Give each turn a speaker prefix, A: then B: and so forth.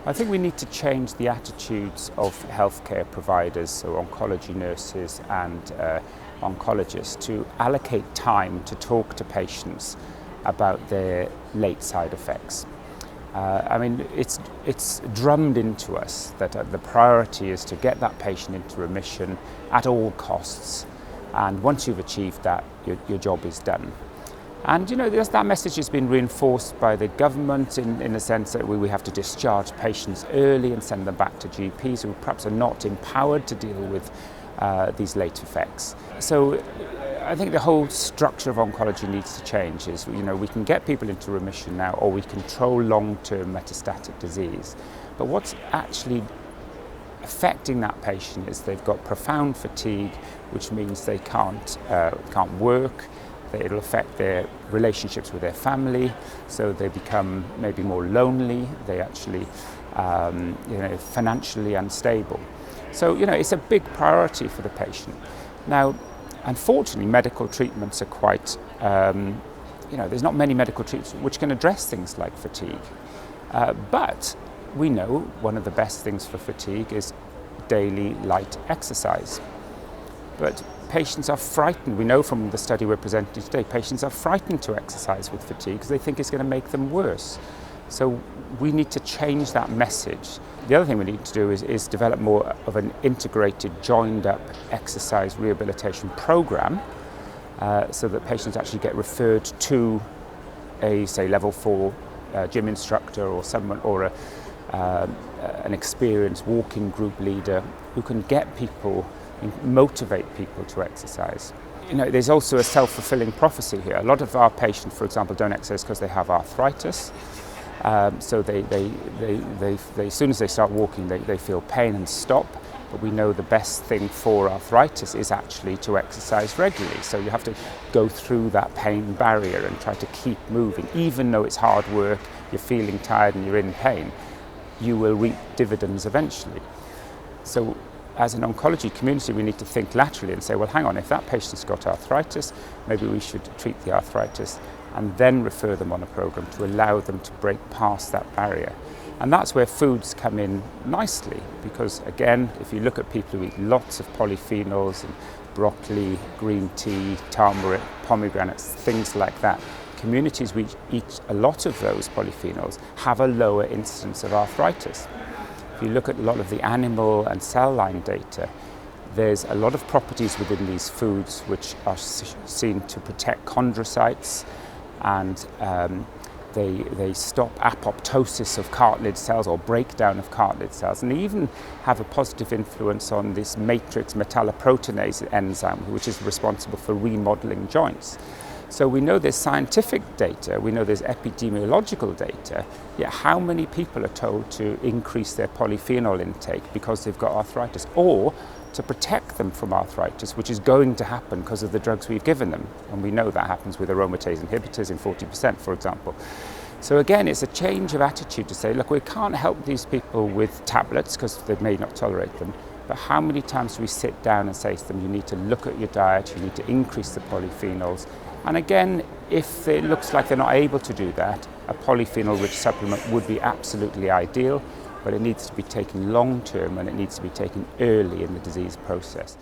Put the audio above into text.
A: I think we need to change the attitudes of healthcare providers, so oncology nurses and oncologists, to allocate time to talk to patients about their late side effects. It's drummed into us that the priority is to get that patient into remission at all costs, and once you've achieved that, your job is done. And that message has been reinforced by the government in the sense that we have to discharge patients early and send them back to GPs who perhaps are not empowered to deal with these late effects. So I think the whole structure of oncology needs to change. We can get people into remission now, or we control long-term metastatic disease. But what's actually affecting that patient is they've got profound fatigue, which means they can't work. It'll affect their relationships with their family, so they become maybe more lonely. They actually, financially unstable. So, it's a big priority for the patient. Now, unfortunately, medical treatments are quite, there's not many medical treatments which can address things like fatigue. But we know one of the best things for fatigue is daily light exercise. But patients are frightened. We know from the study we're presenting today, patients are frightened to exercise with fatigue because they think it's going to make them worse. So we need to change that message. The other thing we need to do is develop more of an integrated, joined-up exercise rehabilitation program so that patients actually get referred to a, say, level 4 gym instructor or someone, or an experienced walking group leader who can get people, motivate people to exercise. There's also a self-fulfilling prophecy here. A lot of our patients, for example, don't exercise because they have arthritis. So they as soon as they start walking, they feel pain and stop. But we know the best thing for arthritis is actually to exercise regularly. So you have to go through that pain barrier and try to keep moving. Even though it's hard work, you're feeling tired and you're in pain, you will reap dividends eventually. So as an oncology community, we need to think laterally and say, well, hang on, if that patient's got arthritis, maybe we should treat the arthritis and then refer them on a program to allow them to break past that barrier. And that's where foods come in nicely, because again, if you look at people who eat lots of polyphenols and broccoli, green tea, turmeric, pomegranates, things like that, communities which eat a lot of those polyphenols have a lower incidence of arthritis. If you look at a lot of the animal and cell line data, there's a lot of properties within these foods which are seen to protect chondrocytes, and they stop apoptosis of cartilage cells or breakdown of cartilage cells, and they even have a positive influence on this matrix metalloproteinase enzyme, which is responsible for remodeling joints. So we know there's scientific data, we know there's epidemiological data, yet how many people are told to increase their polyphenol intake because they've got arthritis, or to protect them from arthritis, which is going to happen because of the drugs we've given them. And we know that happens with aromatase inhibitors in 40%, for example. So again, it's a change of attitude to say, look, we can't help these people with tablets because they may not tolerate them, but how many times do we sit down and say to them, you need to look at your diet, you need to increase the polyphenols. And again, if it looks like they're not able to do that, a polyphenol-rich supplement would be absolutely ideal, but it needs to be taken long-term and it needs to be taken early in the disease process.